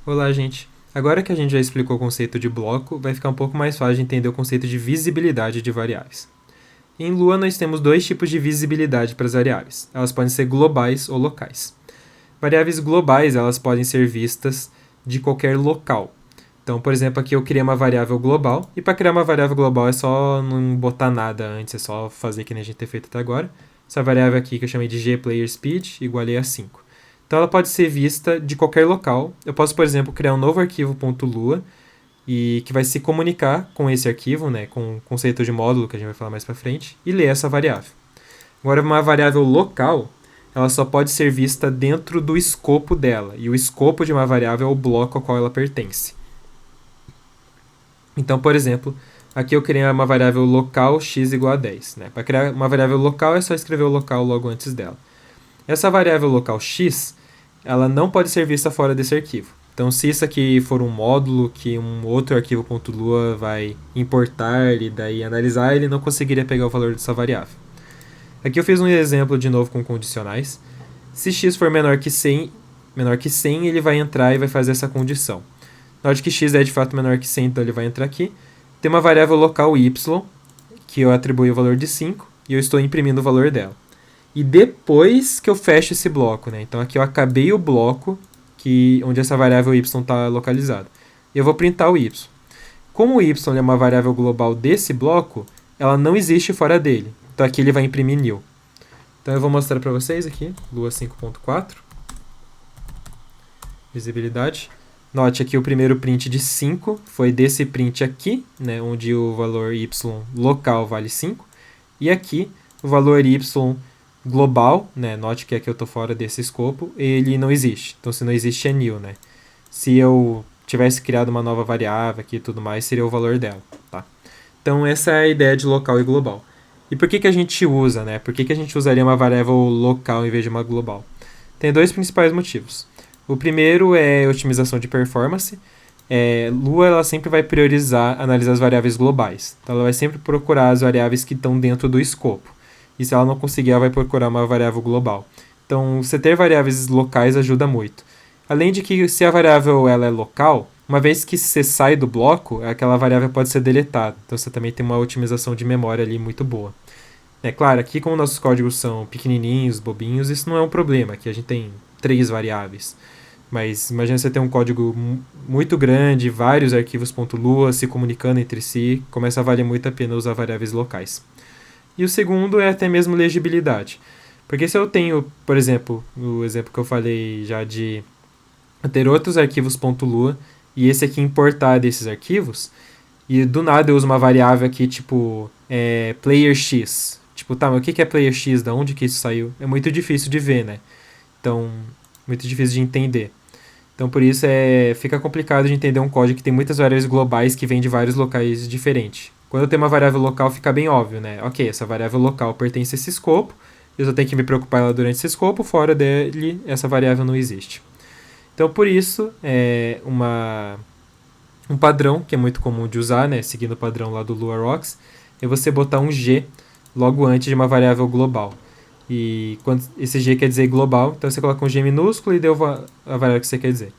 Olá, gente. Agora que a gente já explicou o conceito de bloco, vai ficar um pouco mais fácil de entender o conceito de visibilidade de variáveis. Em Lua, nós temos dois tipos de visibilidade para as variáveis. Elas podem ser globais ou locais. Variáveis globais, elas podem ser vistas de qualquer local. Então, por exemplo, aqui eu criei uma variável global, e para criar uma variável global é só não botar nada antes, é só fazer que nem a gente tem feito até agora. Essa variável aqui que eu chamei de gPlayerSpeed igualei a 5. Então ela pode ser vista de qualquer local. Eu posso, por exemplo, criar um novo arquivo .lua e que vai se comunicar com esse arquivo, né, com o conceito de módulo que a gente vai falar mais para frente, e ler essa variável. Agora, uma variável local, ela só pode ser vista dentro do escopo dela, e o escopo de uma variável é o bloco ao qual ela pertence. Então, por exemplo, aqui eu criei uma variável local x igual a 10. Né? Para criar uma variável local é só escrever o local logo antes dela. Essa variável local x, ela não pode ser vista fora desse arquivo. Então, se isso aqui for um módulo que um outro arquivo .lua vai importar e daí analisar, ele não conseguiria pegar o valor dessa variável. Aqui eu fiz um exemplo de novo com condicionais. Se x for menor que 100, ele vai entrar e vai fazer essa condição. Note que x é de fato menor que 100, então ele vai entrar aqui. Tem uma variável local y, que eu atribuí o valor de 5, e eu estou imprimindo o valor dela. E depois que eu fecho esse bloco, né? Então aqui eu acabei o bloco onde essa variável y está localizada. E eu vou printar o y. Como o y é uma variável global desse bloco, ela não existe fora dele. Então aqui ele vai imprimir nil. Então eu vou mostrar para vocês aqui, Lua 5.4. Visibilidade. Note aqui o primeiro print de 5 foi desse print aqui, né, onde o valor y local vale 5. E aqui o valor y global, né, note que aqui eu estou fora desse escopo, ele não existe. Então se não existe é nil. Né? Se eu tivesse criado uma nova variável aqui e tudo mais, seria o valor dela. Tá? Então essa é a ideia de local e global. E por que a gente usa? Né? Por que a gente usaria uma variável local em vez de uma global? Tem dois principais motivos. O primeiro é otimização de performance. Lua ela sempre vai priorizar analisar as variáveis globais. Então ela vai sempre procurar as variáveis que estão dentro do escopo. E se ela não conseguir, ela vai procurar uma variável global. Então, você ter variáveis locais ajuda muito. Além de que, se a variável ela é local, uma vez que você sai do bloco, aquela variável pode ser deletada. Então, você também tem uma otimização de memória ali muito boa. É claro, aqui como nossos códigos são pequenininhos, bobinhos, isso não é um problema. Aqui a gente tem 3 variáveis. Mas imagina você ter um código muito grande, vários arquivos .lua se comunicando entre si, começa a valer muito a pena usar variáveis locais. E o segundo é até mesmo legibilidade. Porque se eu tenho, por exemplo, o exemplo que eu falei já de ter outros arquivos .lua e esse aqui importar desses arquivos, e do nada eu uso uma variável aqui tipo player x. Tipo, tá, mas o que é player x? Da onde que isso saiu? É muito difícil de ver, né? Então, muito difícil de entender. Então, por isso fica complicado de entender um código que tem muitas variáveis globais que vêm de vários locais diferentes. Quando eu tenho uma variável local, fica bem óbvio, né? Ok, essa variável local pertence a esse escopo, eu só tenho que me preocupar ela durante esse escopo, fora dele, essa variável não existe. Então, por isso, um padrão que é muito comum de usar, né? Seguindo o padrão lá do LuaRocks, é você botar um G logo antes de uma variável global. E quando esse G quer dizer global, então você coloca um G minúsculo e deu a variável que você quer dizer.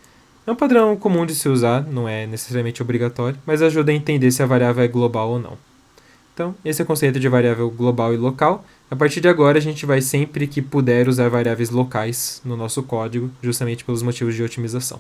É um padrão comum de se usar, não é necessariamente obrigatório, mas ajuda a entender se a variável é global ou não. Então, esse é o conceito de variável global e local. A partir de agora, a gente vai sempre que puder usar variáveis locais no nosso código, justamente pelos motivos de otimização.